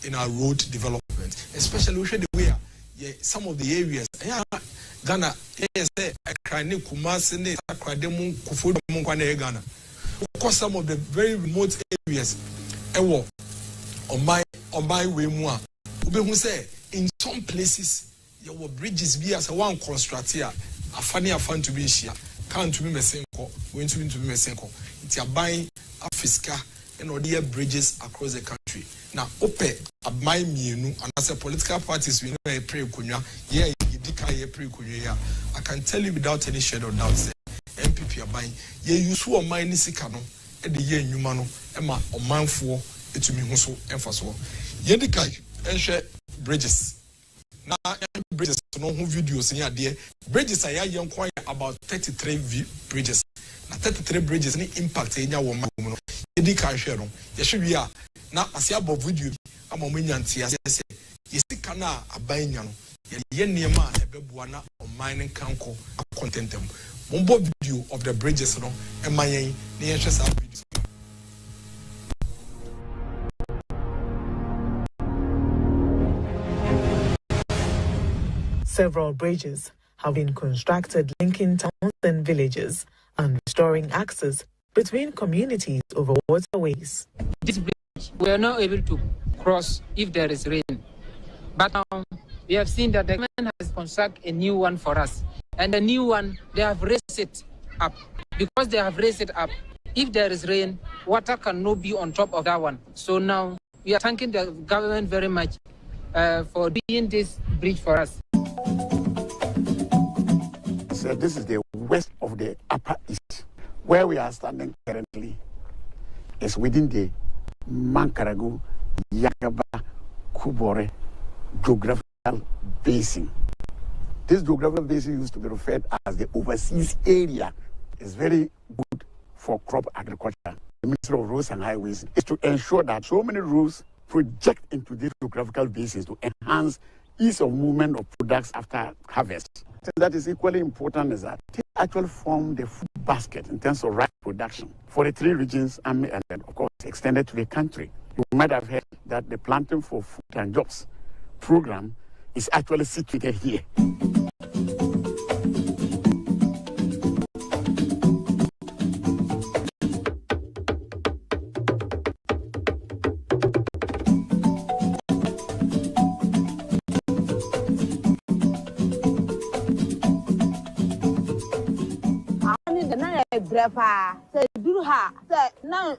in our road development, especially the way some of the areas. Ghana, Ghana. Of course, some of the very remote areas, on my way more. Who say in some places there were bridges be as a one construct here. A fun to be here. Can't to be mesenko, going to be mesenko. It's a buying a fiscal and other bridges across the country. Now, a buy me and as a political parties we know a pre kunya, I can tell you without any shadow of doubt, say MPP are buying. You saw my nisikano at the year Numano, Emma or man for it to me so emphasis. Yedikai and share bridges. Now, bridges to know who videos in your dear bridges. I young quite about 33 bridges. Now, 33 bridges any impact in your woman. Yedikai share. Yes, we are now as your video. I'm a minion. Yes, you see, Kana a buying Yenima, a bebuana or mining canco, a content them. One video of the bridges, and my near videos. Several bridges have been constructed linking towns and villages and restoring access between communities over waterways. This bridge, we are not able to cross if there is rain. But now we have seen that the government has constructed a new one for us. And the new one, they have raised it up. Because they have raised it up, if there is rain, water cannot be on top of that one. So now we are thanking the government very much for doing this bridge for us. So this is the west of the Upper East. Where we are standing currently is within the Mankaragu, Yagaba, Kubore geographical basin. This geographical basin used to be referred as the overseas area. It's very good for crop agriculture. The Ministry of Roads and Highways is to ensure that so many roads project into these geographical basins to enhance ease of movement of products after harvest. So that is equally important is that they actually form the food basket in terms of rice production for the three regions and then of course extended to the country. You might have heard that the Planting for Food and Jobs program is actually situated here. Say do her say now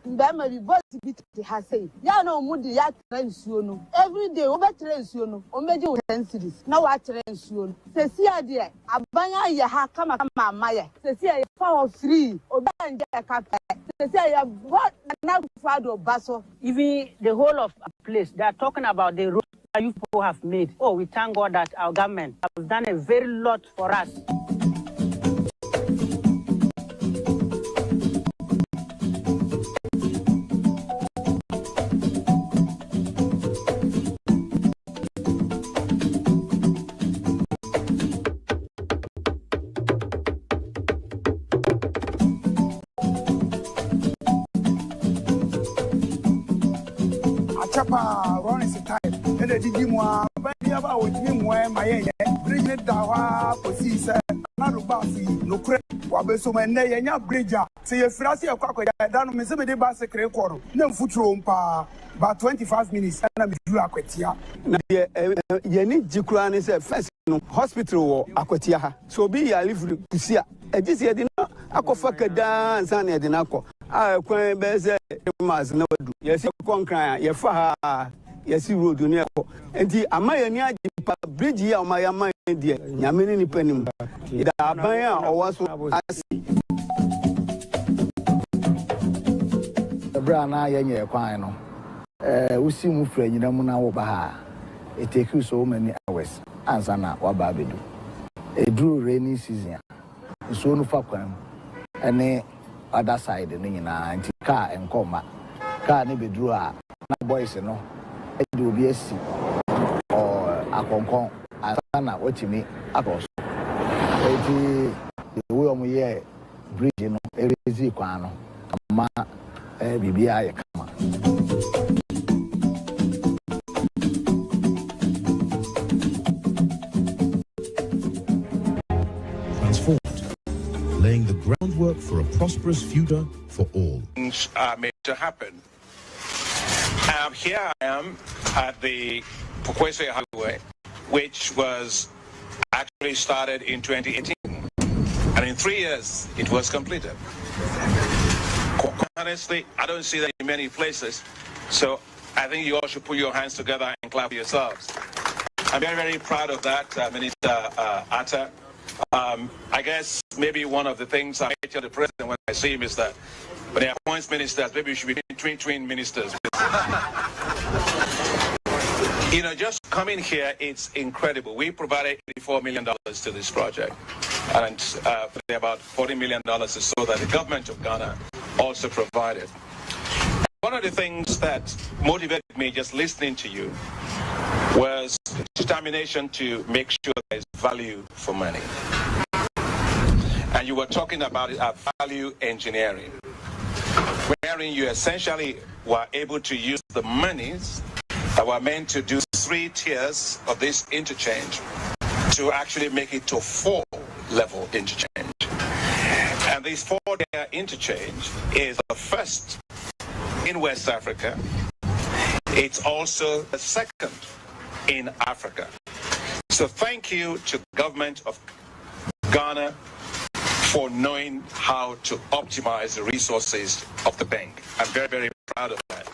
be both bit has say ya no mudi ya transuo no every day obe transuo no o meje 10 cities na wa transuo no se si ade abanya ye ha kama amaye se si ye for free obe anje ka se si ye what na fado baso even the whole of a place they are talking about the road that you people have made. Oh, we thank God that our government has done a very lot for us. Run is time. And the Dimwa, but the about with him where my bridge it down, proceed, not about no credit. Wabeso and Naya Bridge. Say a frasi of Quack, down Miss de Bassacre quarter. No foot room pa about 25 minutes. And I'm due Aquatia. Yenny Jukran is a first hospital or Aquatia. So be I live to see a this year dinner. Akofaka dance and a dinako. I can't bear Mas never do. Yes, you can't cry. Your father, yes, you road near. And the Amaya bridge here, my mind, dear. Yamini penny. It Abaya or was I see. The brown eye and your quino. We see move friend, you know, Baha. It takes you so many hours. Ansana, Wababidu. A drew rainy season. So no fuck and the other side in car and combat. Car never drew a boys, you know. It will be a sea or a concon. I don't know what you mean. Apples. The way we hear bridge, you know, a easy quano. Ma, BBI, come prosperous future for all. Things are made to happen. Here I am at the Pokwese Highway, which was actually started in 2018. And in 3 years, it was completed. Honestly, I don't see that in many places. So I think you all should put your hands together and clap yourselves. I'm very, very proud of that, Minister Atta. I guess maybe one of the things I tell the president when I see him is that when he appoints ministers, maybe we should be twin ministers. You know, just coming here, it's incredible. We provided $84 million to this project, and about $40 million or so that the government of Ghana also provided. One of the things that motivated me just listening to you was determination to make sure there's value for money. And you were talking about value engineering, wherein you essentially were able to use the monies that were meant to do 3 tiers of this interchange to actually make it to 4-level interchange. And this 4-tier interchange is the first in West Africa. It's also the second in Africa. So thank you to the government of Ghana for knowing how to optimize the resources of the bank. I'm very, very proud of that.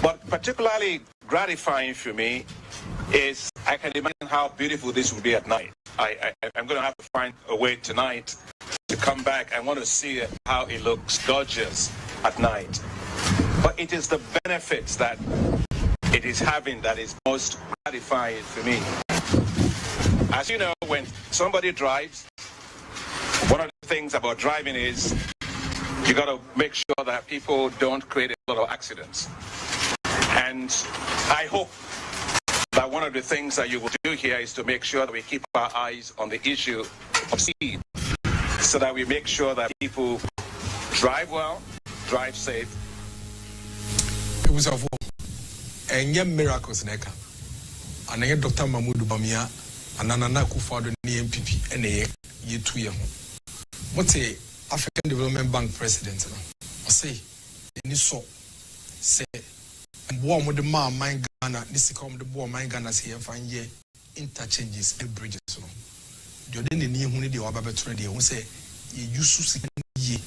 What particularly gratifying for me is I can imagine how beautiful this will be at night. I'm going to have to find a way tonight to come back. I want to see how it looks gorgeous at night. But it is the benefits that it is having that is most gratifying for me. As you know, when somebody drives, one of the things about driving is you got to make sure that people don't create a lot of accidents. And I hope that one of the things that you will do here is to make sure that we keep our eyes on the issue of speed, so that we make sure that people drive well, drive safe. It was a and yet miracles neka. And I Dr. Mahmoud Bamia and Nana akufo-addo NPP and ye 2 years. What's a African Development Bank president? I say, any so say, and warm with the man, my Ghana, this is come the boy, my Ghana's here, find ye interchanges and bridges. You didn't need who need the Wabba Trade, who say, ye used to see ye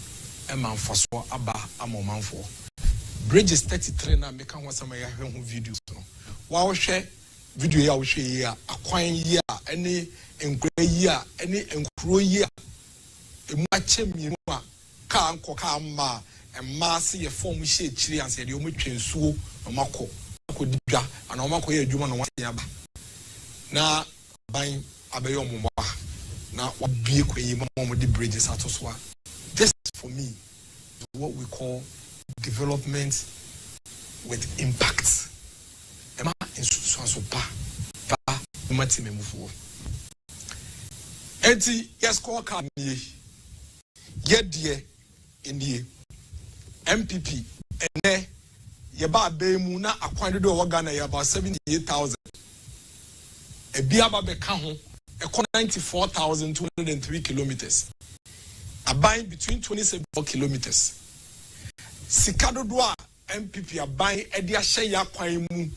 a man for so abba a moment for. Bridges 33 na make one some videos. Wow, share video ya share ya acquiring year any engray year any encrow year. A matchem you can cock ma and massy a form shade chili and said you may change so a mako could dra and omako ye juman one yaba. Now buying abayo mumba. Now what be a mom with the bridges at Oswa. This for me is what we call development with impact. Emma in so pa mati me move. Enti yes call can ye dear in the MPP and ye ba be mu na akwan do Ghana ye about 78,000. E biaba be ka ho e 94,203 kilometers. A buying between 27 kilometers. Sikado doa MPP are buying Edia Sheya Kwaimu.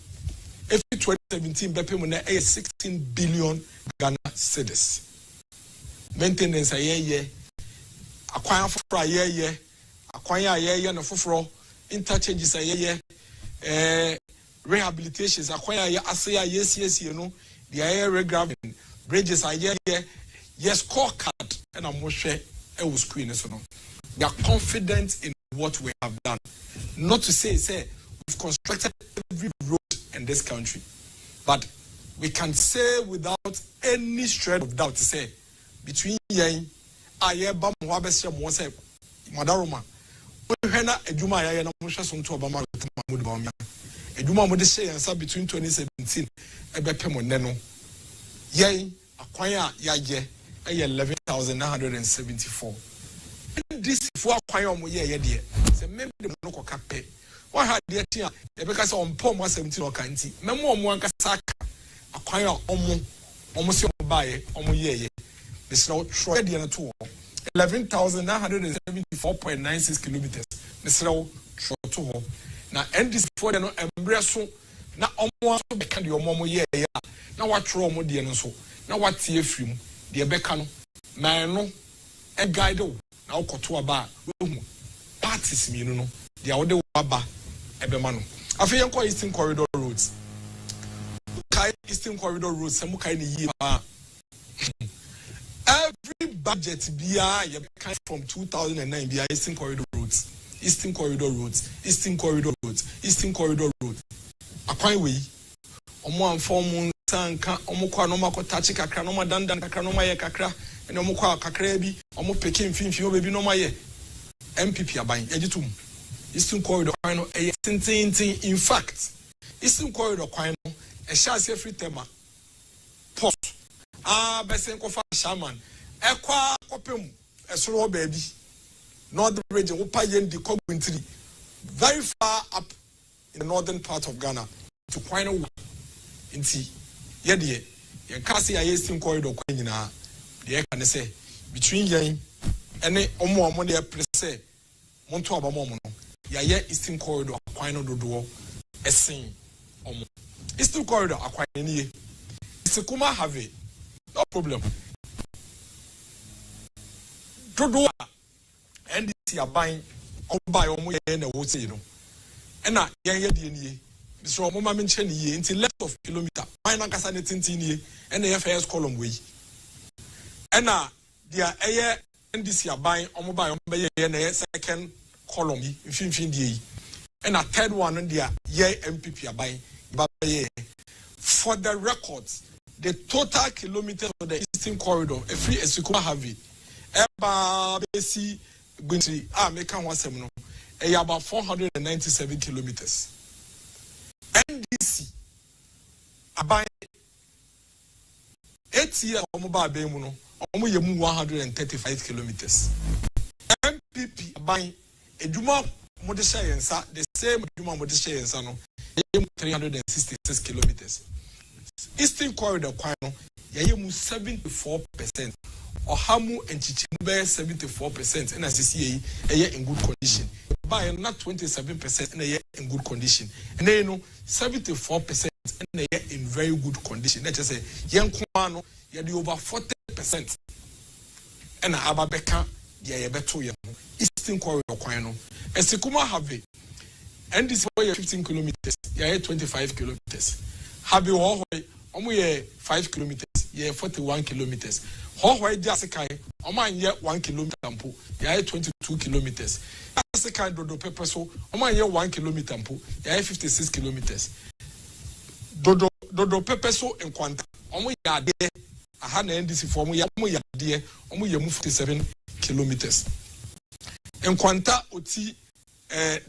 If 2017 Bepemuna 16 billion Ghana cedis. Maintenance a year, acquire for a year, acquire a year and a fufro, interchanges a year, rehabilitations, acquire yes, you know, the air regrabbing, bridges a year, yes, scorecard, and I'm more share a screen. They are confident in what we have done. Not to say we've constructed every road in this country, but we can say without any shred of doubt to say between yen ayeba mwabese mwose madaroma hena ejuma ya na mohwe so nto obama Mahmoud Bawumia ejuma mo de say yansa between 2017 ebepem ne no yen akwan a yaye 11,974. This for akwan omo ye de se maybe the no ko kape wa ha de tia e be ka se on pom 17 o kanti memo omo anka saka akwan a omo se obaye omo ye this now try de na to 11,974.96 kilometers. Mr. Troto. Now, end this for the embrace. Now, almost the candy or momo ye. Now, what trauma dear so. Now, what tea film? Dear Beccano. Mano. A guide. Now, Kotua bar. Parties, you know. The other waba. Ebemano. I feel you're Eastern Corridor roads. Eastern Corridor roads. Some kind of year. Every budget from 2009 be Eastern Corridor roads, Eastern Corridor roads, Eastern Corridor roads, Eastern Corridor roads. Akwan we, omo anform sanka, omo kwa no mako tachi kakra, no dandan kakra, no maye kakra, and omo kwa kakra bi, omo peke mfimfi obebi no maye. MPP aban, ejitum. Eastern Corridor kwan no in fact, Eastern Corridor kwan no e sha se free tema. Port. Besen kofa shaman ekwa kopem esoro baby northern region upa yendi Kencity very far up in the northern part of Ghana to Kwino inti yede ye kasi ya Eastern Corridor kwa nyina de can say between yen ene omo de prese monto abamomo no ya ye Eastern Corridor Kwino dodo esen omo Eastern Corridor akwani ye Sekuma have it. No problem. Dodo and this are buying or buy or more and a what's you know. And I ye ye Mr. Mama mentioned ye until left of kilometer. Why not Cassan ye and the FAS column way. And now they are a and this are buying or mobile and a second column in 15 ye. And a third one and they are ye MPP are buying but for the records. The total kilometers of the Eastern Corridor, a free as you have it. Eba basi Kencity make one seminal. About 497 kilometers. NDC about 8 years mobile bemuno, almost 135 kilometers. MPP buying a Juma Modesha the same Juma Modesha and Sano 366 kilometers. Eastern Corridor kwano yayemu 74% or hamu and chichimu 74% and as you see in good condition. By not 27% and in good condition. And then 74% and in very good condition. Let's just say young kwano yadi over 40% and ababeka yabeto yamu Eastern Corridor kwano. And Sekuma have it. And this way 15 kilometers, 25 kilometers. Have you all 5 kilometers, 41 kilometers. How just kai, 1 kilometer ampo, 22 kilometers. That's the kind of pepper so, 1 kilometer ampo, 56 kilometers. Dodo pepper so and quanta, ya de, a hand NDC form, ya de, 57 kilometers. And quanta oti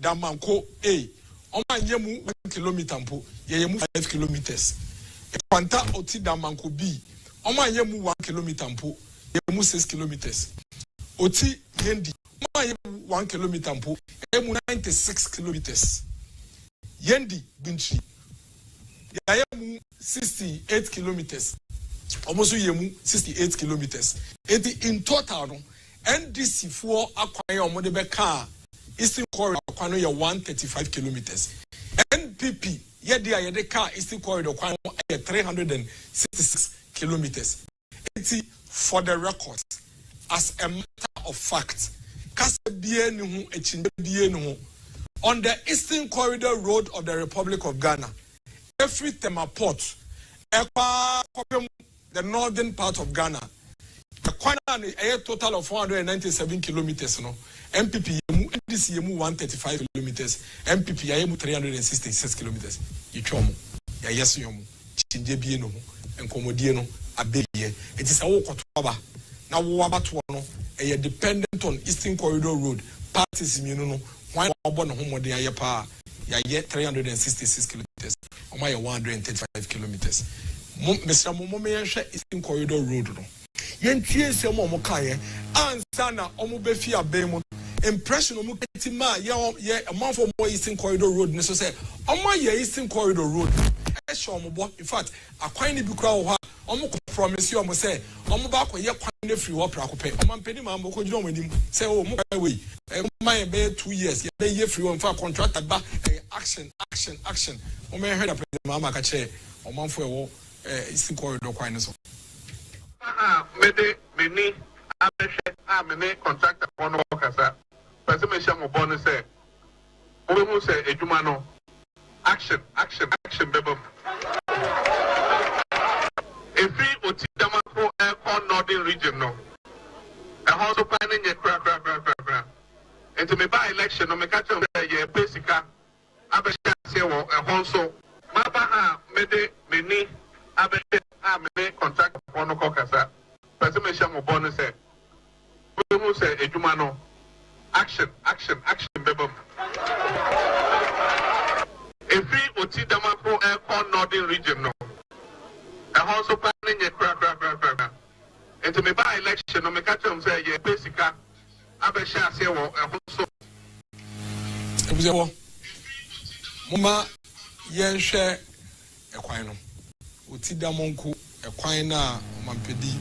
damanko A. Yemu 1 kilometer ampo, yemu 5 kilometers. Quanta oti damanko B. Yemu 1 kilometer ampo, yemu 6 kilometers. Oti yendi, yemu 1 kilometer ampo, yemu 96 kilometers. Yendi Kencity, yemu 68 kilometers. Almost yemu 68 kilometers. In total, NDC for acquire Modebeka. Eastern Corridor kwano ya 135 kilometers. NPP yede car Eastern Corridor kwano ya 366 kilometers. For the record, as a matter of fact, on the Eastern Corridor Road of the Republic of Ghana, every Tema port, the northern part of Ghana, a total of 497 kilometers. No, MPP this year 135 kilometers. MPP 366 kilometers. Yichomo, ya yes yomu, chinjebieno, and comodieno, abeye. It is a walk of now wabatuano, a dependent on Eastern Corridor Road. Parties immuno, why born homo de ayapa, ya yet 366 kilometers, or my 135 kilometers. Mr. Momomeasha Eastern Corridor Road. Yentie se mo kaye ansa na omo be fi abem impression omo ketima ye amount for more Eastern Corridor Road ne so say omo ye Eastern Corridor Road e show omo bo in fact akwan ni bi kura wo ha omo promise you almost say omo ba ko ye kwan free wo pra ko pe omo mpeni ma mo ko jiro mo nim say oh mo kai we my be 2 years ye ye free one for contract ba action o me heard the mama ka che o manfo e wo isi corridor kwan so me de meni amehwe me contractor one kasa person me share mo bonus say o mu say ejuma no action bebam every otidama for northern region no a house of planning ye cra and to me by election no me catch ye pesika abesha se wo honso maba ha me de meni abesha me contract one kasa person me share mo bonus say o mu say ejuma no action bebam every otidama for northern region no a house of planning ye cra and to me by election no me catch say ye pesika abesha se wo honso ebuzewo mama yen hwe ekwan no otidama nko ekwan na mampedi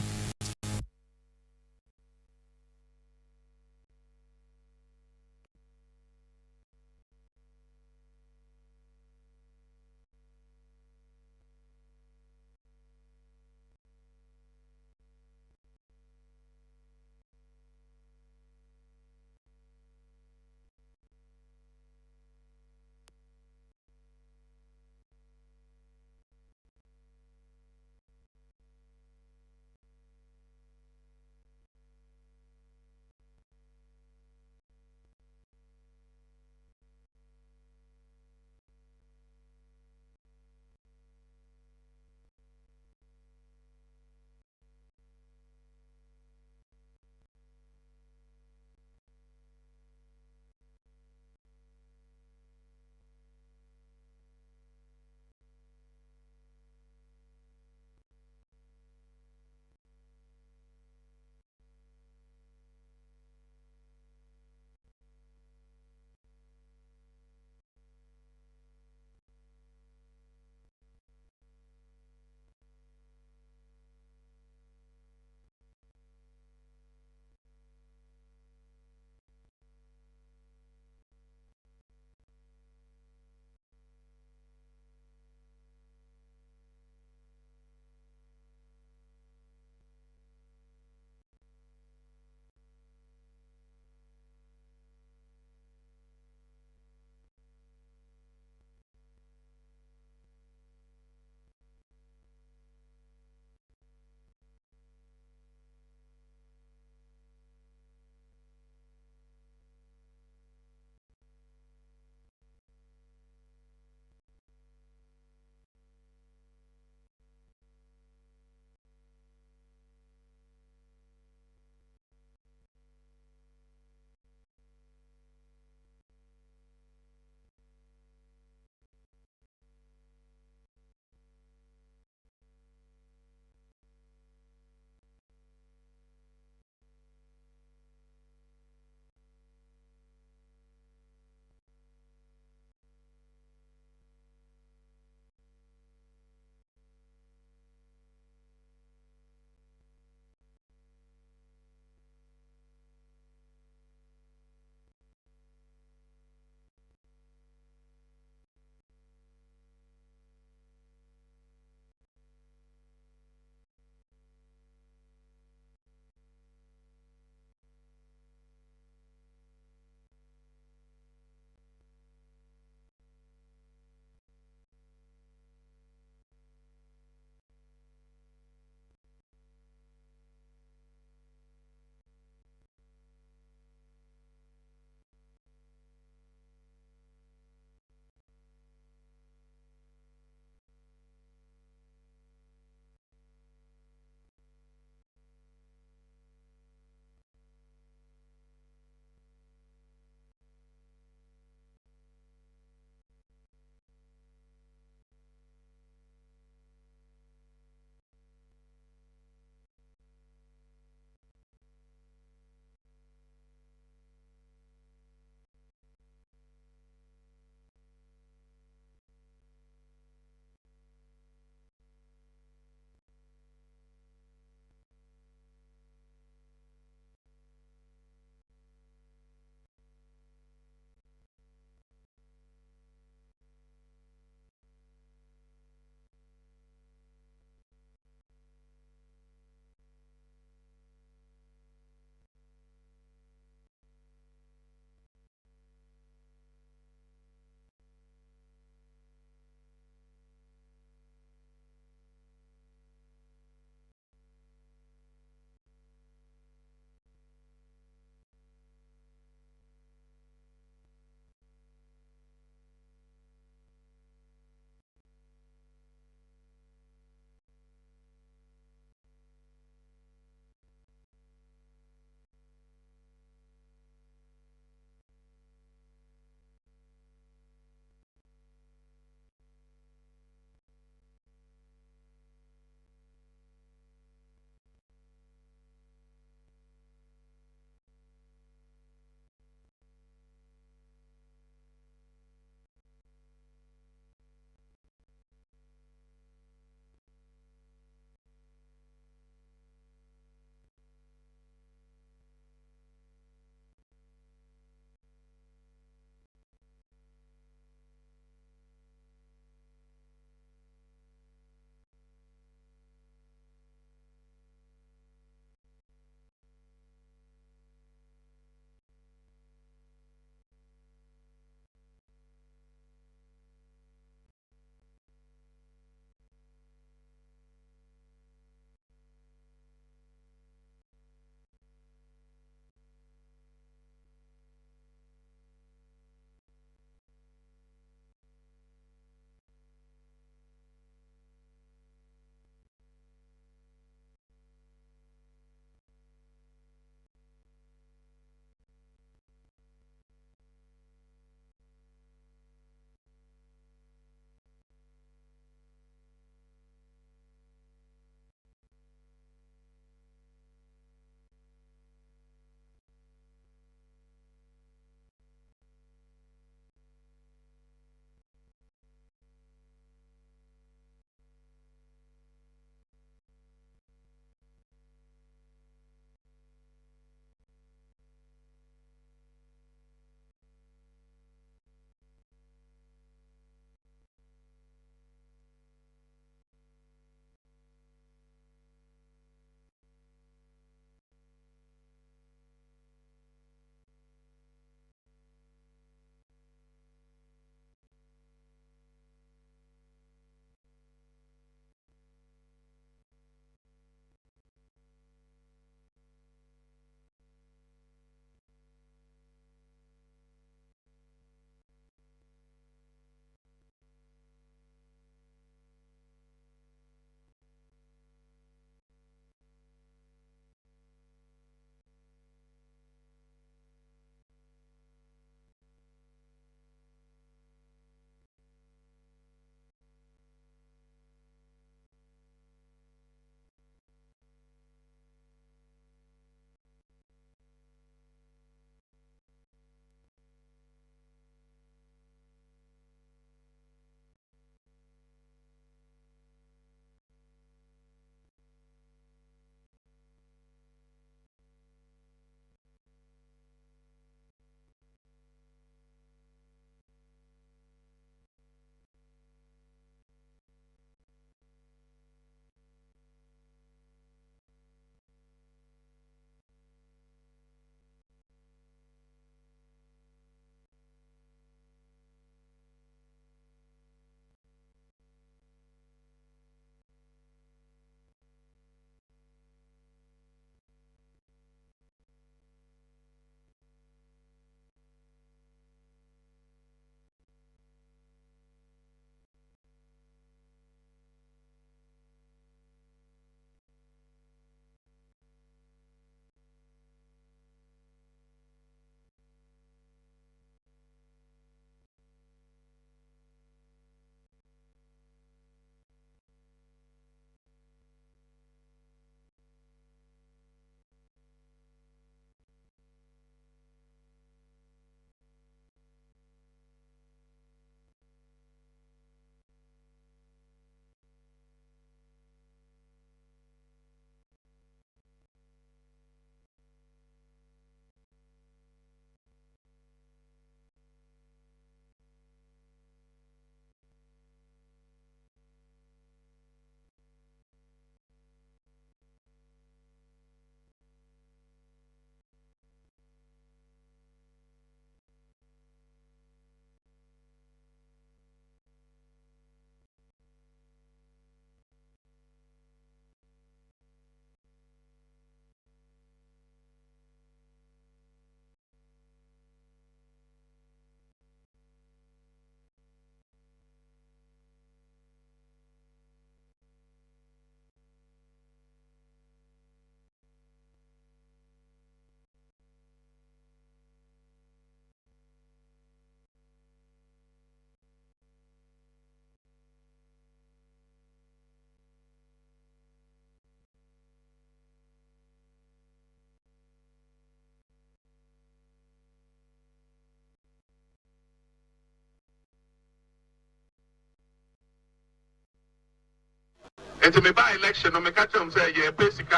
Into me by election, no me catch them say, yeah, basically,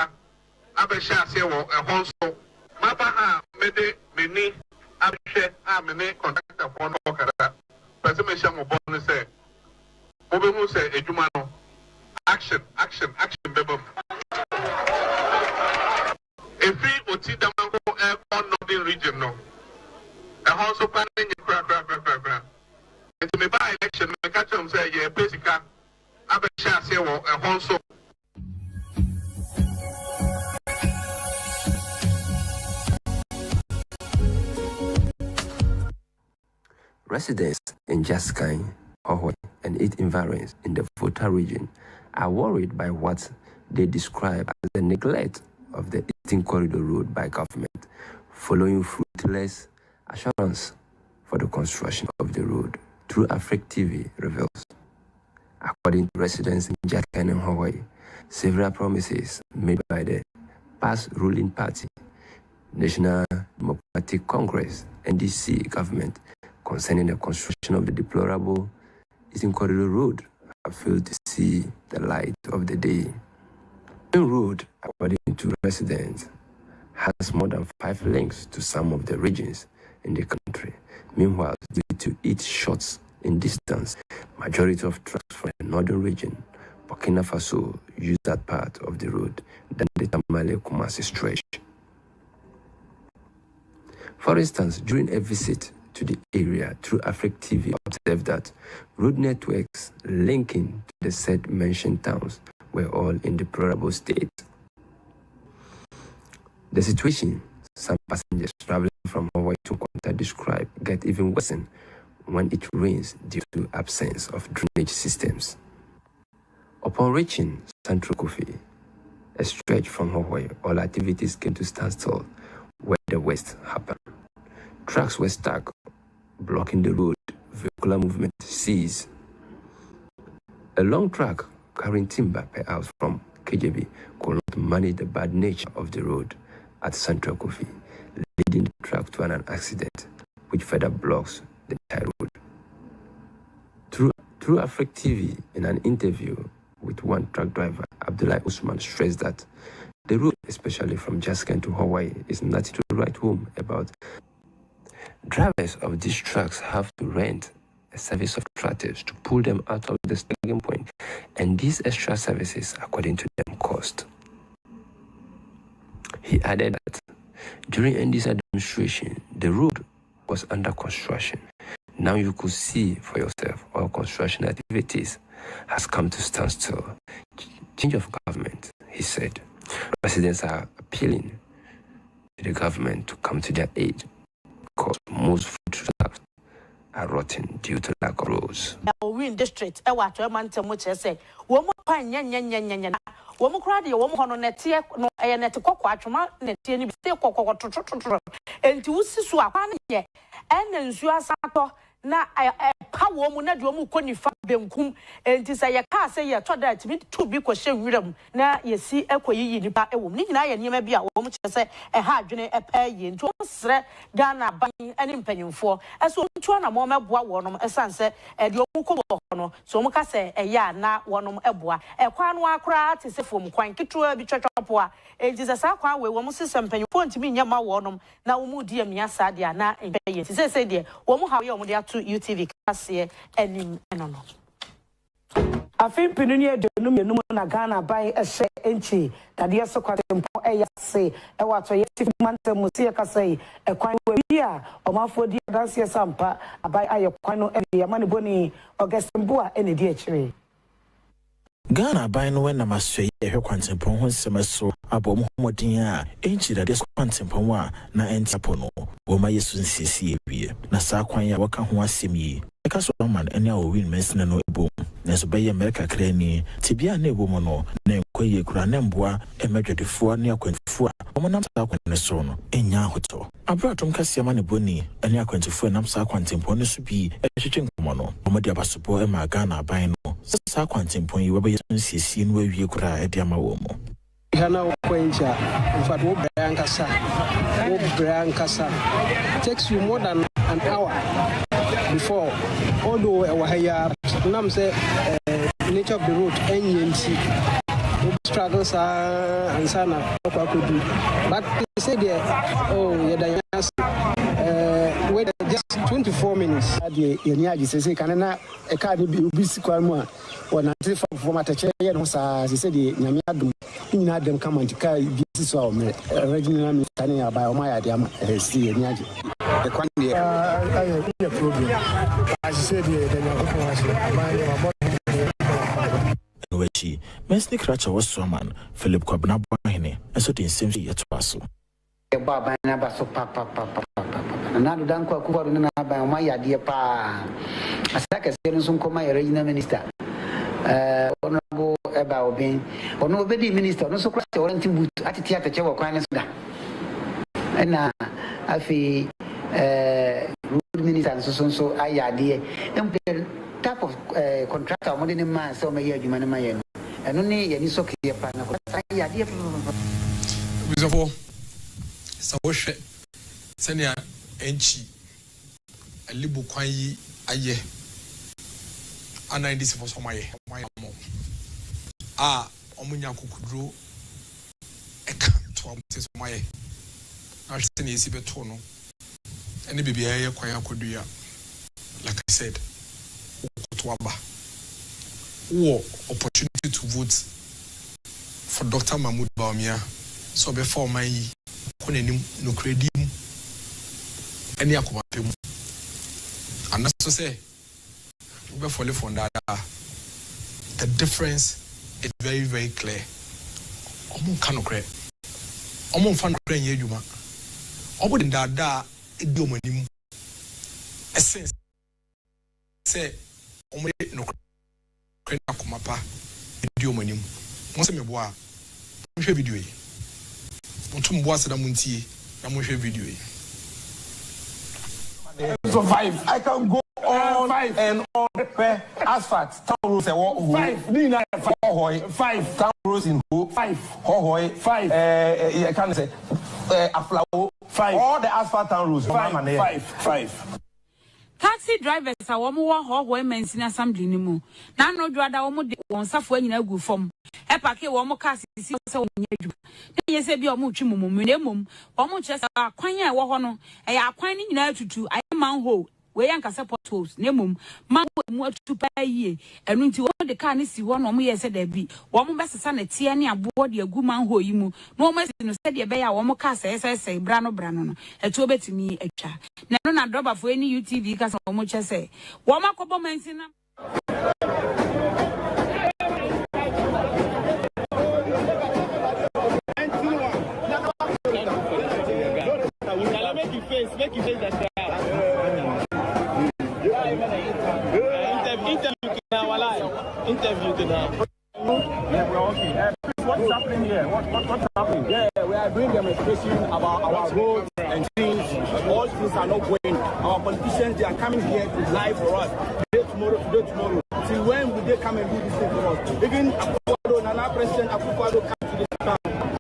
I be share say, well, a honso. Mapa, mede, mini, I share, many contact upon Okada. President Mobon say, Obimu say, Ejumano, action, bebo. If we Oti Damango air on Northern region, no. A honso planning, crack. Into me by election, me catch them say, yeah, basically, I be share say, well, a honso. Residents in Jaskai, Hohoi, and its environs in the Volta region are worried by what they describe as the neglect of the Eastern Corridor Road by government, following fruitless assurance for the construction of the road through Africa TV reveals. According to residents in Jaskai and Hohoi, several promises made by the past ruling party, National Democratic Congress, NDC government, concerning the construction of the deplorable Eastern Corridor Road have failed to see the light of the day. The road, according to residents, has more than 5 links to some of the regions in the country. Meanwhile, due to its short in distance, majority of trucks from the northern region, Burkina Faso, use that part of the road than the Tamale-Kumasi stretch. For instance, during a visit to the area through Africa TV, observed that road networks linking to the said mentioned towns were all in deplorable state. The situation some passengers traveling from Hawaii to Konta describe get even worse when it rains due to absence of drainage systems. Upon reaching Central Kofi, a stretch from Hawaii, all activities came to standstill where the worst happened. Trucks were stuck, blocking the road, vehicular movement ceased. A long truck carrying timber per house from KJB could not manage the bad nature of the road at Central Kofi, leading the truck to an accident, which further blocks the entire road. Through Africa TV, in an interview with one truck driver, Abdullah Usman stressed that the road, especially from Jaskan to Hawaii, is nothing to write home about. Drivers of these trucks have to rent a service of tractors to pull them out of the starting point, and these extra services, according to them, cost. He added that during ND's administration, the road was under construction. Now you could see for yourself all construction activities has come to standstill. Change of government, he said. Residents are appealing to the government to come to their aid, because most food stuffs are rotten due to lack of roads. Win district, I want to man which I say, woman pine, woman crowd, your woman on a tear, no, a net to coquatuma, net any still cocoa, and to Sisua, and then Suasato. Na pa wo mu na de mu koni fa benkum enti say ye ka say ye to that me to bi kwhye wiram na ye si ekoyi nipa ewom ni nyina ye niam bia wo mu kye say ha adwene pa ye nti wo sre Ghana ban ani mpanyimfo eso ntu na mo meboa wo nom esanse de wo ko bo no so mu ka say ya na wo nom eboa ekwan no akra te se fom kwan kitwa bi twetwapo a enti say sa kwan we wo mu sese mpanyimfo ntimi nyama wo nom na wo mu di amia sa de na ye ti say de wo mu ha ye wo mu de UTV kase enim enono afin pinunie de num na Ghana by ehye enchi dade so kwatempo eyase ewato yesi mante musie kase ekwan wi a omafo di danse sampa abai ayekwan no e mane boni Augustin a ene di akire Ghana by no when namaswe ehwe kwatempo ho semaso abom homodin a enchi dade so kwatempo a na entiapo no wo ma yesu nsisi ewie na sa kwan ya waka ho asem yi eka so man ene a win mesne no ebo na so be America krani tibia na ebo mo no na enkoye kura na mboa emedwedefo ne akwanfo a mo nam sa kwan ne so no enya hoto abratom kase ma ne boni ene akwanfo nam sa kwantempo no so bi ehwehwe nkomo no mo de abasopo e ma Ghana ban no sa kwantempo yi wo yesu nsisi no awie kura e de ama wo mo Hana Quencha, in fact, Brancasa takes you more than an hour before, although our hair, Nam say, nature of the road, NET2. Struggles and sana but they say there, oh yeah, wait just 24 minutes. The Yanya says canana a car be bisquamma or not from a chair and said the Yamiadum in Adam come and carry this original Tania by my idea. See Yaji. The problem. As you said, Wechi, Mesnik Racha was Swaman, Philip Kwabna Bahine, and so the same yet was. Baba never so papa. Another Danko Kuba by my idea pa. A second student come my regional minister. Honorable about being or nobody minister, no so crash orienting boot at the theatre chair of kindness. And now I feel minister and so I idea. Type of contractor more than a man, so may you man and only any so clear plan. Idea so senia enchi a libu kwanyi aye ana ndisi for so my mo omunya kokudro e kan to amte so my na senia esi beto no ene bibia ye kwan akodua like I said Kotwaba wo opportunity to vote for Dr. Mahmoud Bawumia so before my konenim no credit any akomapem and so say we follow for that the difference is very very clear omo kan okre omo fan okre yen adwuma omo de dada edi omanim essence say omo no kre akomapa edi omanim mo se meboa mo hwe video yi mo boa se da mo ntie na mo hwe video yi. So 5. I can go on 5 and on asphalt. Town roads and 5. 5 town roads in 5. 5. I can't say a flower. 5. All the asphalt town roads. 5. Taxi drivers are one more men's in assembly anymore. Now no drada one suffer in a good form. A packet one more cast is so near. Yes, be a much minimum. One more chest are quite a wahono. I are quite in altitude. I am manhole. Where young support tools, nemum, man more to pay a year. And into all the carnage see one or more said there be. One more best son a tiani aboard your good man who you no mess in a steady bay, one more cast as I say, Brano. A two bet to me a cha. Never not drop off any UTV because how much I say. One more couple months in Make you face that. Interview now. Yeah, we're okay. What's happening here? What's happening? Yeah, we are doing demonstration about our roads and things. All things are not going. Our politicians, they are coming here to lie for us. Today, tomorrow. Till when will they come and do this thing for us? Even akufo-addo, Nana President akufo-addo came to this town.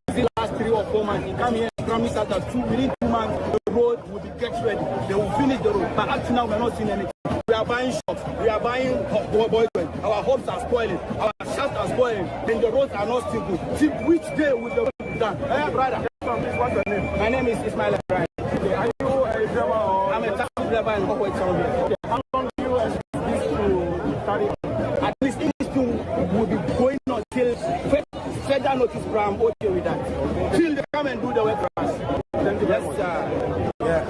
The last 3 or 4 months, he came here and promised us that within 2 months, the road will be get ready. They will finish the road. But up to now, we're not seeing anything. We are buying shops, we are buying boyfriends, our homes are spoiling, our shafts are spoiling, and the roads are not still good. See which day will the road be done? Hey, brother, what's your name? My name is Ismail Ibrahim. Okay, are you a driver or? I'm a taxi driver in Hokoi Town here. Okay, how long do you expect this to study? At least this thing will be going on till federal notice from okay with that. Okay. Till they come and do the work for us. Yes, sir. Yeah.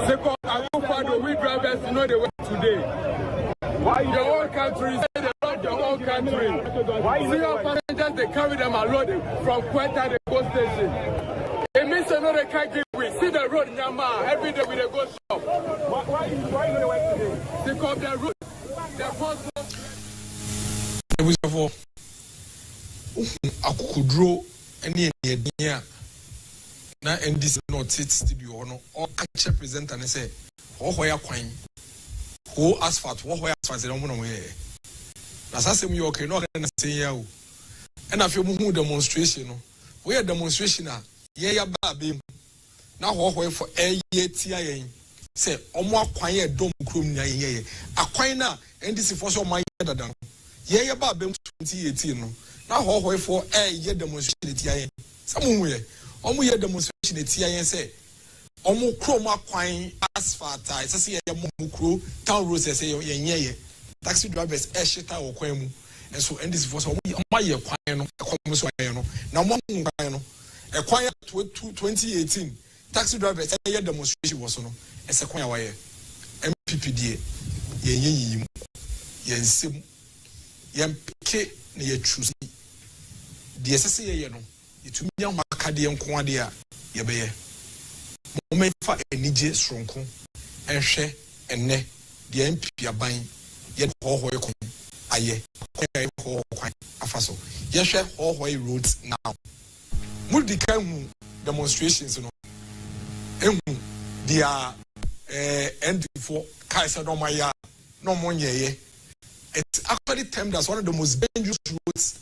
Second, akufo-addo, we drivers know the way today. Why the whole country is the whole country. See how passengers they carry them unloaded from Quetta the go station. It means another can't give we see the road in Yama every day with a go shop. Why you going to work today? Because the road, the post. It was for akukudro any idea. Na NDC not sit studio no or catch presenter and say hoya kwan ho asphalt hoya asphalt no mo here na sasem you okay no can say ya o and after mu demonstration no we demonstration a ye ya ba be na hoya for year tia yen say omo akwan ye dom krom nya ye akwan na NDC for so my dada ye ba bem 2018 no na ho for ye demonstration tia somewhere omo ye demonstration tia say omo chroma kwan asphalt say ye mo kro town roads say ye taxi drivers shita wo kwan mu and so NDC for so omo ye kwan no ekom so ye no na mo kwan no e kwan 2018 taxi drivers ye demonstration was no e se kwan wa ye MPPD ye sim yam pike na ye choose de sese ye no itumi nya makade nko ade a ye be ye moment fa enije stronko enhwe enne de MPP aban ye hoho ye kon aye hoho kwan afaso ye hwe hoho roads now mu di kan hu demonstrations no ehu dia ND4 kaisa no maya no monye. It's actually termed as one of the most dangerous roads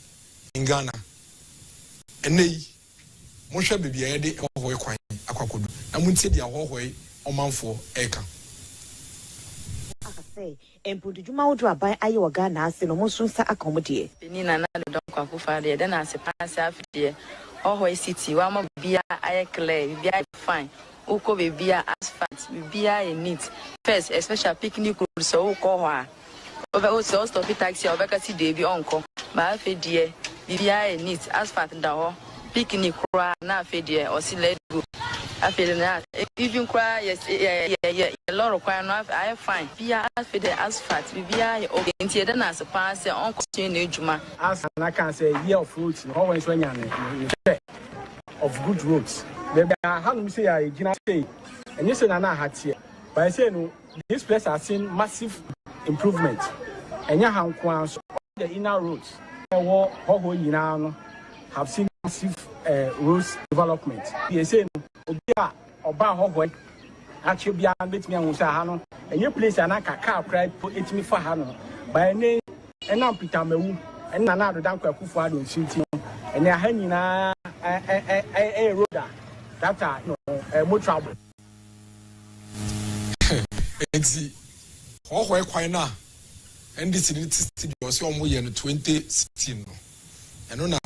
in Ghana. And they Mosha baby a day of a quine aquacodu. And we say the Ahoy or man for acre. I say, and put you mouth to buy Iowa Ghana, and almost soon accommodate. Penina, don't Kakufa, then I say, pass after dear. Ahoy City, one of beer, I clay, be fine. Oko be beer asphalt, be a neat. First, especially picnic roads, so call her. Over also stop it taxi or vacancy Davy uncle. But I dear, BBI needs asphalt down, picnic cry, not fed dear, or see let go. I feel that even cry, yes, a lot of cry, I find. Be asphalt, asphalt, BBI, or into the nurse, pass their uncle in Juma. As I can say, year of fruits, always when you're of good roads. Maybe I have say I cannot say, and you say I had here. But I say no, this place has seen massive improvement. And you have the inner roads have seen massive roads development. You say no, actually be a bit me and you place an car cry put it me for Hano. By name, and now Peter Mewu, and another akufo-addo in City, and they're hanging a road that are more trouble. Exi Hoho Quina and this was almost in 2016 and on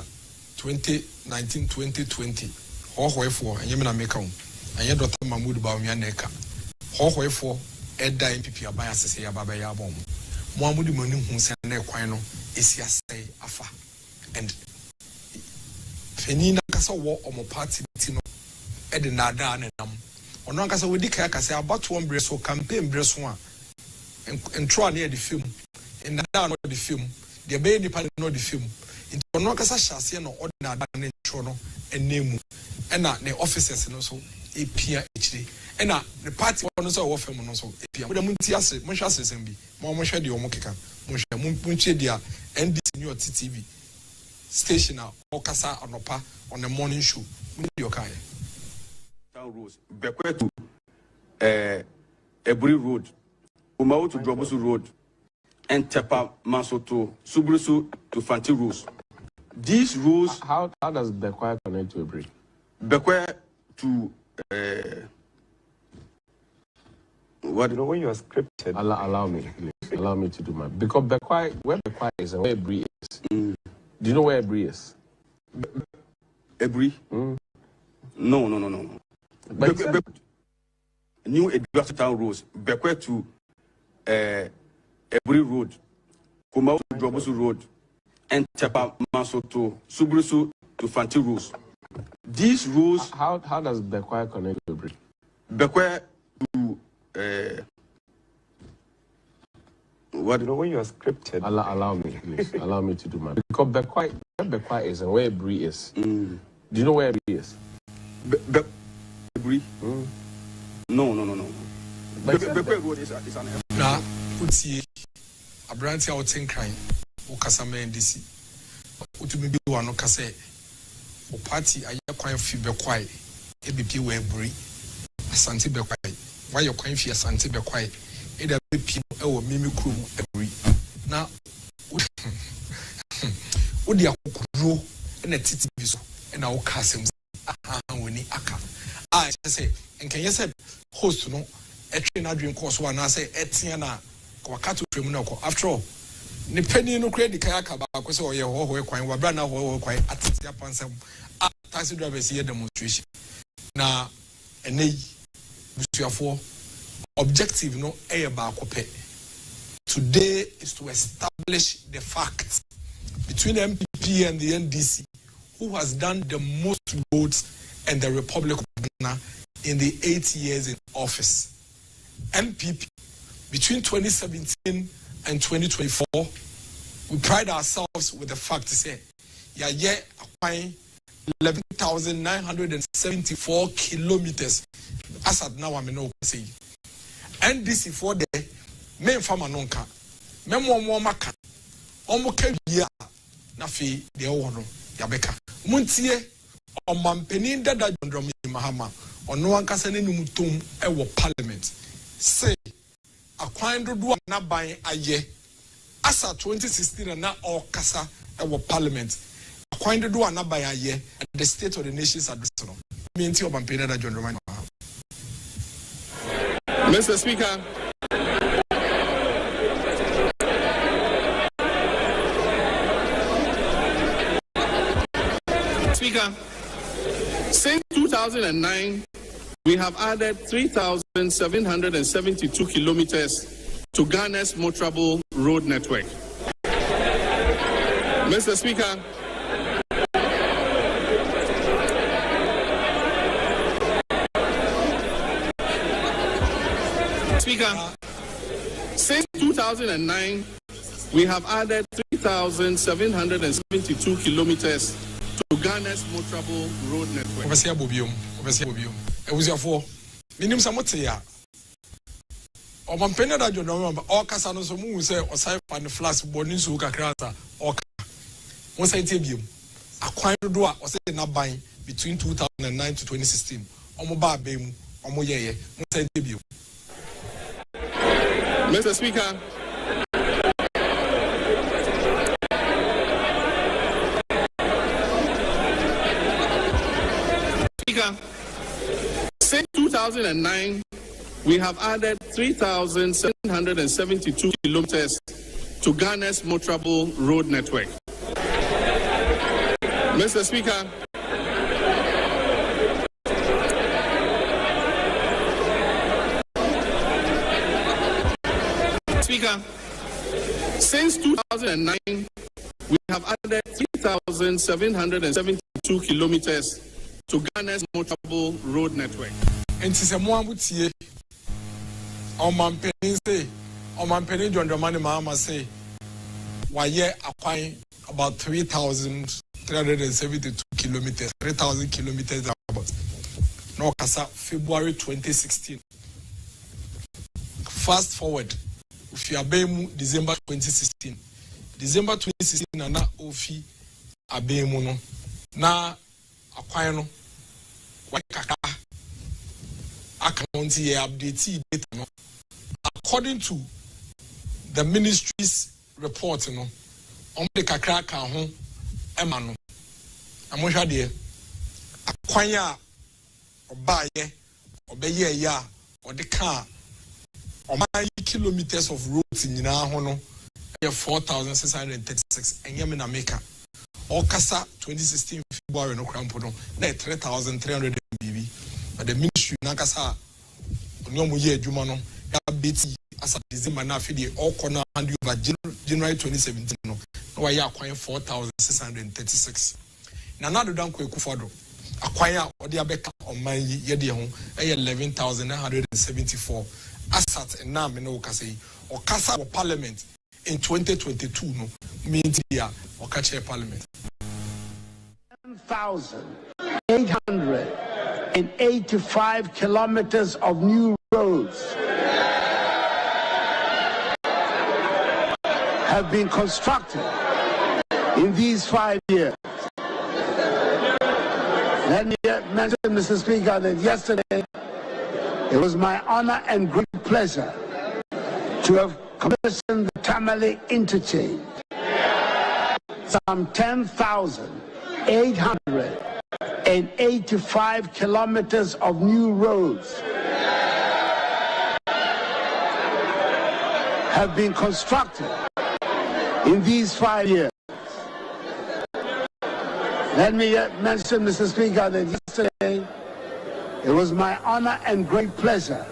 2019 2020 Hoho for and Yemina Mekam and your daughter Mahmoud Baumianeka Hoho for Edda MPP Abaya say Abaya Bom Mohamed Monu Hunsane Quino is ya say afa and Fenina Casa war on my party Tino Edinada and ono nkasa we dika akasa about one breast so campaign breast one and try near the film and down the film the be nipa no the film into ono nkasa hyase no ordinary na ntro no enemu na the officers no so epia hd na the party one so wo film no so epia we dem nti ase mo hwa asesem bi mo hwe de omo keka mo hwe mo nche dia NDC New TV station a okasa anopa on the morning show mo di okaye Rules. Bekwe to Ebri Road, Umau to Drobusu Road, and Tepa Masoto, Subrusu to Fanti Rules. These rules. How does Bekwe connect to Ebri? Bekwe to what? You know when you are scripted. Allow me, please. Allow me to do my because Bekwe, where Bekwe is and where Ebri is. Do you know where Ebri is? Ebri? No. New Education Town Roads, Bekwe to Ebri Road, Kumau to Drobusu Road, and Tepa Masoto, Subrusu to Fanti Rules. These rules. How does Bekwe connect to Ebri? Bekwe to what? You know when you are scripted. Allow me, please. Allow me to do my because Bekwe, where Bekwe is and where Ebri is. Do you know where Ebri is? Ebri? No. Bekwe Road is an na uti abranti a woten kran wo kasa me NDC utumi bi wa no kase o party aye kwan fi Bekwai EBP we Ebri Asante Bekwai why your kwan fi Asante Bekwai e da BP e wo mimi krom Ebri na wo dia kokuro na titi bi so na wo kasem woni aka say and can you say host no a train a dream course one I say etiana wakato fremu na ko after all ne pani no credit kaya ka ba ko se oye ho kwan wa bra na ho kwan atete apansam taxi drivers here demonstration na enei busuafo objective no e ba ko pe today is to establish the facts between the MPP and the NDC who has done the most roads in the Republic of Ghana in the 8 years in office. MPP between 2017 and 2024, we pride ourselves with the fact to say, acquiring 11,974 kilometers. As at now, I'm not saying. NDC for the main farmer nonka, memo maka, omoke ya na fi de owono yabeka. Muntie omampeni dada jondrom mahama ono ankasa ne numutom ewo parliament. Say akwan dodo na ban aye asa 2016 na okasa ewo parliament akwan dodo na ban aye at the state of the nation's address no mienti obampeni dada jondrom. Mr. Speaker, since 2009, we have added 3,772 kilometers to Ghana's motorable road network. Mr. Speaker, since 2009, we have added 3,772 kilometers to Ghana's motorable road network. Minim samotia. Omampeni da jono okasa no so mu se osai fan flash boni su kakrasa oka. Won sai tie biom. Akwan dodo a ose na ban between 2009 to 2016. Omo ba abemu, omo yeye. Won sai tie biom. Mr. Speaker, since 2009, we have added 3,772 kilometers to Ghana's motorable road network. Mr. Speaker, since 2009, we have added 3,772 kilometers to Ghana's motorable road network. And it's a Moamutie, Omampeni say, Omampeni John Dramani Mahama say, why acquiring about 3,372 kilometers, 3,000 kilometers about. No, Kasa, February 2016. Fast forward, if you are December 2016. December 2016, na Ofi Abemu no, na acquire no. Update data no. According to the ministry's report, no, the kakra ka ho emano. Amohwa de akwanya obaye obeye ya odeka omai kilometers of roads nyina ho no 4,636 enyame na meka. Okasa 2016 February no crampo no na 3,300 BB. But the ministry nakasa onyomo ye adwuma no ya beti as a December na afide all corner hand over January 2017 no na wa ya akwan 4,636. Na do dan ko akufo-addo akwan a ode abeka oman ye de ho 11,974 asat na me no kasa okasa wo parliament in 2022 no means ya okache parliament 1,885 kilometers of new roads have been constructed in these 5 years. Let me mention, Mr. Speaker, that yesterday it was my honor and great pleasure to have commissioned the Tamale interchange. Some 10,885 kilometers of new roads have been constructed in these 5 years. Let me mention, Mr. Speaker, that yesterday it was my honor and great pleasure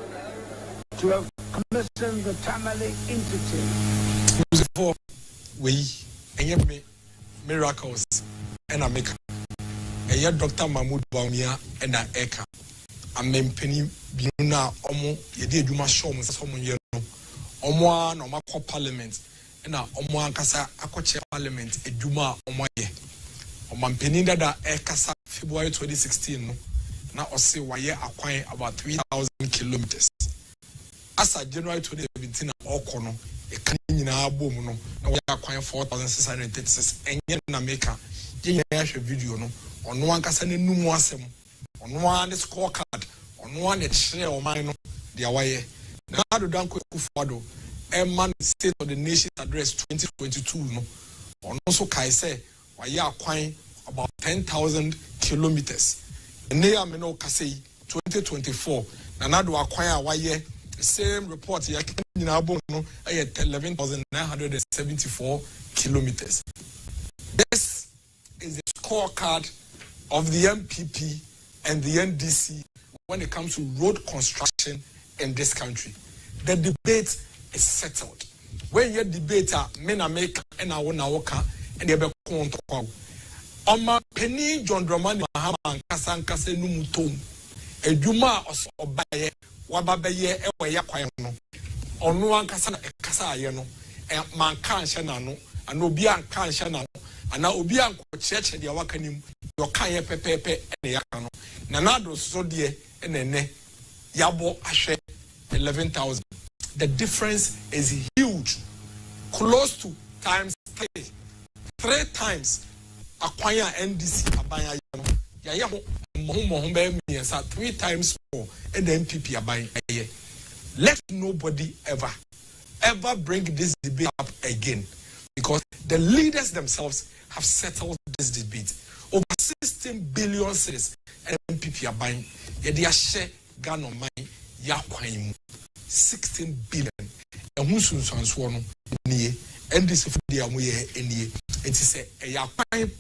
to have commissioned the Tamale interchange. For we miracles and America. And Dr. Mahmoud Baumia and Eka. I'm penny Buna Omo, Yedi Duma Shom, someone you know. Omoa no Mako Parliament, and now Omoa Kasa Akoche Parliament, a Duma Omoye. Omanpeninda da Ekasa February 2016. Now Ose Waye acquiring about 3,000 kilometers. As of January 2017, Okono, a Kanina Bomuno, now we acquiring 4,636 and yen America. Generation video no on one Casani Numuasem, on one scorecard, on one share or mine, the away. Now the Danko Akufo-Addo, man State of the Nation Address 2022, no, on also Kaise, why you acquiring about 10,000 kilometers. Nea Meno Kasei 2024, Nanado acquire why the same report here in Abo no 11,974 kilometers. This is the scorecard of the MPP and the NDC when it comes to road construction in this country. The debate is settled. When you debate men America and our Naoka and the Bekonto. Oma Penny John Dramani Mahama and Kasan Kase Numutum. A Juma or Baye, Wabaye, Ewaya Quayano. On one Kasan Kasayano, and Mankan Shanano, and Obian Kan Shanano, and now Obian Church and the Awakanim, your Kaya Pepe and Yakano. Nanado Sodie and Nene Yabo Ashe 11,000. The difference is huge. Close to times 3 times. Acquire NDC abaya yano yaya 3 times more and the MPP abaya. Let nobody ever bring this debate up again, because the leaders themselves have settled this debate. Over 16 billion cedis and MPP abaya yadi share Ghana mine yakwaim 16 billion and who's no niye NDC for the amuye enie. It is a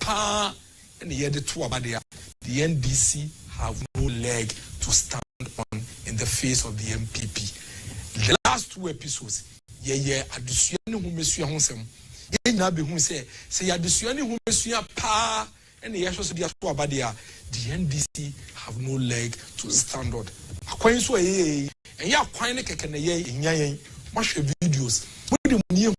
pa and the 2 about the NDC have no leg to stand on in the face of the MPP. The last 2 episodes, additionally who Monsieur Honsem, Nabi who say additionally who Monsieur Pa and the Yashos the Abadia, the NDC have no leg to stand on. Acquaint so and ya quine can in Yayan, much videos. What do you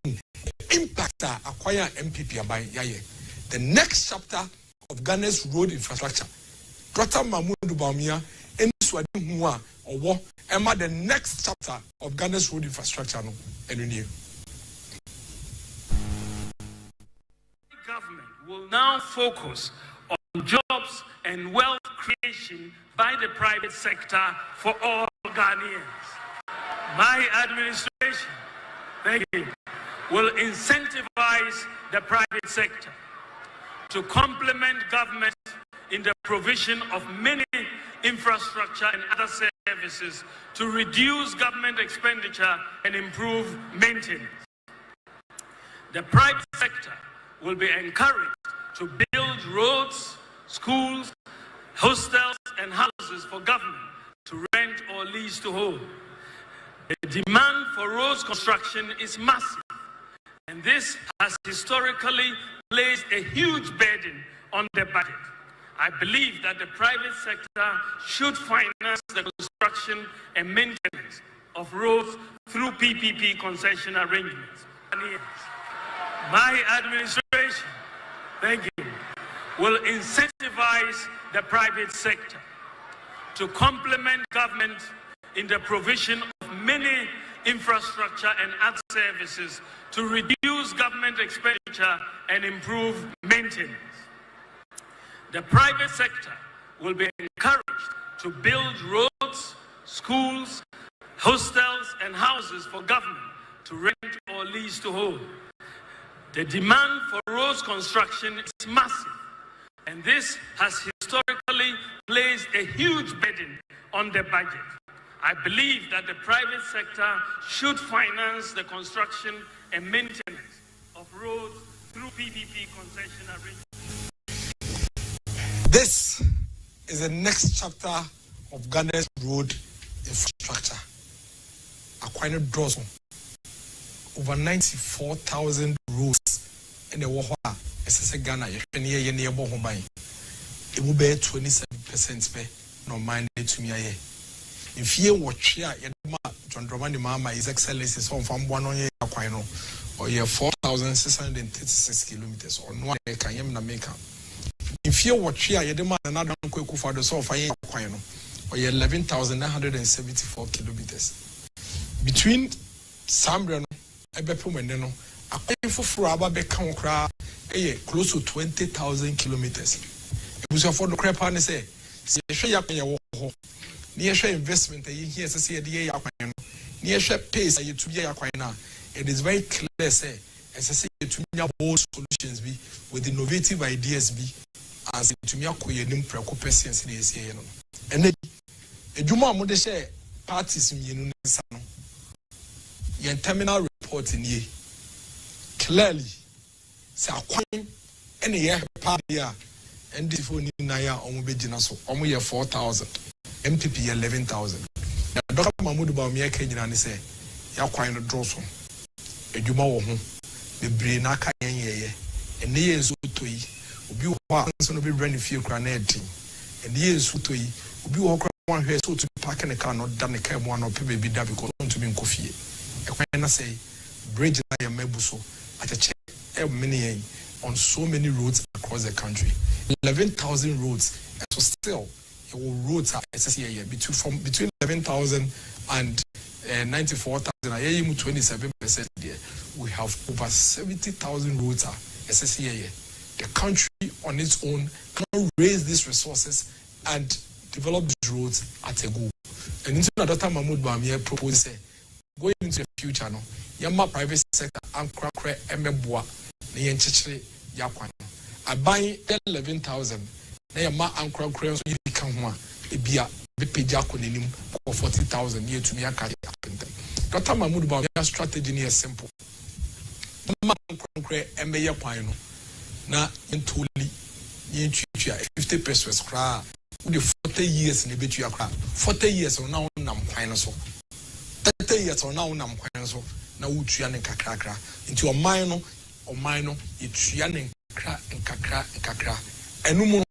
impact acquire MPP by Yaye? The next chapter of Ghana's road infrastructure. Dr. Mahmoud Baumia and Swadimua or what? Emma, the next chapter of Ghana's road infrastructure. No, and renew. Government will now focus on jobs and wealth creation by the private sector for all Ghanaians. My administration, thank you, will incentivize the private sector to complement government in the provision of many infrastructure and other services to reduce government expenditure and improve maintenance. The private sector will be encouraged to build roads, schools, hostels, and houses for government to rent or lease to hold. The demand for roads construction is massive, and this has historically placed a huge burden on the budget. I believe that the private sector should finance the construction and maintenance of roads through PPP concession arrangements. My administration, thank you, will incentivize the private sector to complement government in the provision of many infrastructure and other services to reduce government expenditure and improve maintenance. The private sector will be encouraged to build roads, schools, hostels, and houses for government to rent or lease to hold. The demand for roads construction is massive, and this has historically placed a huge burden on the budget. I believe that the private sector should finance the construction and maintenance of roads through PPP concession arrangements. This is the next chapter of Ghana's road infrastructure. Aquino draws on over 94,000 roads in the Waha, as Ghana, near Bohombai. It will be 27% pay, no mind to me. If you watch here, John Dramani Mama is excellency is on from 1 year Aquino, or year 4,636 kilometers, or no acre, Yamna. If you watch here, you demand another quick for the sofa, or 11,974 kilometers. Between Sambrano, Ebepumendeno, a pay for Fraba Beckham close to 20,000 kilometers. It was for the crap and say, near share investment, here to see a DA Aquino, near share pace, you to be Aquina. It is very clear, say, as I say, to me, all solutions be with innovative ideas be. As to me, I couldn't preoccupation in this year. And then, a Juma Modeshe parties in Yunusano. Yen terminal report in ye clearly say a coin any year party and this phone in Naya on Bejinaso, on year 4,000, MPP 11,000. Now, Dr. Mahmoud Baumia Kenyan say, Yaquine a drossom, a Juma woman, the Brinaka ye, and the years to ye. Ubi was no be running few granite, and the years to ye, Ubi walk one who is so to pack in a car, not done a cab one or baby because to be coffee. When I say bridge like a mebuso at a check many on so many roads across the country, 11,000 roads. So still, roads are SSA between 11,000 and 94,000. I am 27% there. We have over 70,000 roads are SSA. The country on its own cannot raise these resources and develop these roads at a go. And into another time, Mahmoud Bamia proposed going into the future, no, Yama private sector and crack Emeboa, the Yenchich Yaquan. I buy 11,000, Yama and crack crayons, you become one, a beer, Bipijakun for 40,000 year to me. I can't happen. Dr. Mahmoud Bamia strategy is simple. Yama and crack Emeboa, na intuli, 50 pesos cry, with the 40 years in the bit you are 40 years or now, I'm quite so. 30 years or now, I'm quite so. Now, Utrian Kakra into a minor or minor, Utrian and Kakra. And no more,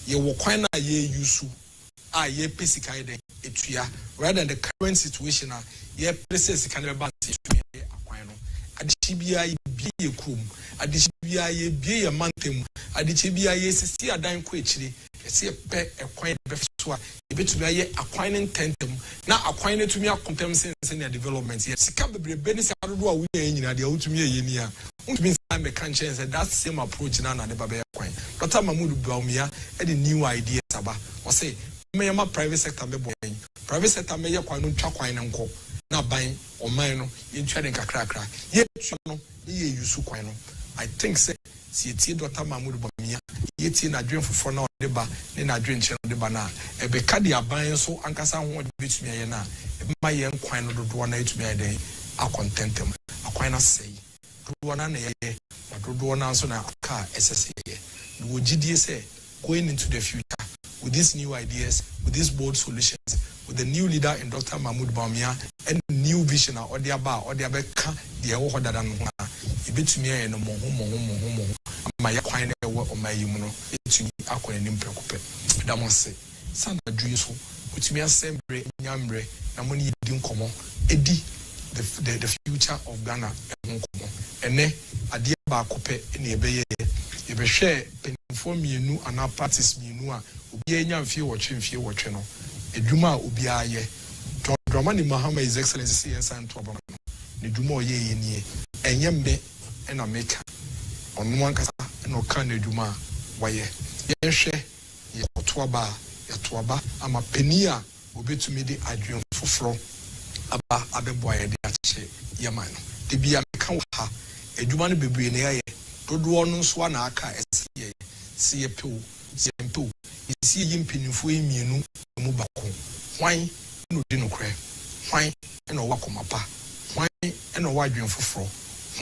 ye will quite a ye usu, ye pesicide, etria, rather than the current situation, ye places can about it to me. Adishibia be a kum, Adishibia be a mantem, Adishibia see a dime quitchly, a see a pet a quiet befswa, a bit to be a quining tentum, now acquainted to me a contempt in their development. Yes, come to be a business out of what we in the ultimate year. Which means I'm a conscience and that same approach in the Babia coin. Dr. Mahmoud Baumia had a new idea, Saba, or say, may my private sector be boying, private sector may acquire chaquine and co. Not buying or mine in trading a cracker. Yet, ye use quino. I think, say, see, Dr. Mahmoud Bamia, yet in a dream for no deba, then I drink the banana. A becadia buying so Ancasan won't beat me a na. My young quino do one to me a day. I content them. A quina say, do one an a but do one answer now car SSA. Would GDS say, going into the future with these new ideas, with these bold solutions, with the new leader in Dr. Mahmoud Bamia and new vision or the aba or the abeka, the order than one. It beats me and my quine or my human, it's me, Aquan and Imprecope. That must say, Santa Juice, which me assembly, Yambre, Namoni Dincomo, Eddie, the future of Ghana, and ne, a dear Bacope in a bay. If a share, inform me, new and our parties me, no, be a young few watching few watching. Juma Ubiaye, Dramani Mahama is Excellency and San Tobam. The Juma ye in ye, and Yambe and a maker. On one casa, no can Juma, why ye? Yeshe, Yatuaba, I'm a penia, will be to me the Adrian Fufro, Abba Abeboy, the Ache, Yaman. The Bia Kawa, a Jumani baby in air, Doduan Swanaka, see a pill, see a pill. See him pinning for him, you know, Mubako. Why no dino cray. Why and no wakomapa? Why and no wide dream for fro?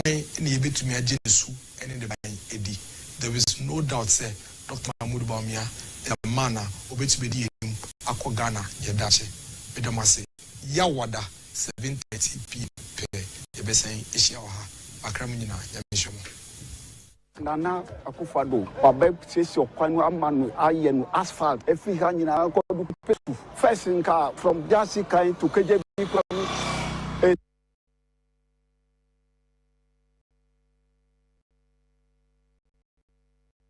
Why any bit to me a genesu and in the buying eddy? There is no doubt, say, Dr. Mahmoud Baumia, the manner obey to be the Aquagana, Yadache, Bedamase, Yawada, 7:30 p.m. The best saying Ishawa, Akramina, Yamisham. Nana akufo-addo wabɛ sisi ɔkwan ama no ayɛ no asphalt efi ha nyinaa kɔ do pesu first nka from Jasi Kai to KJB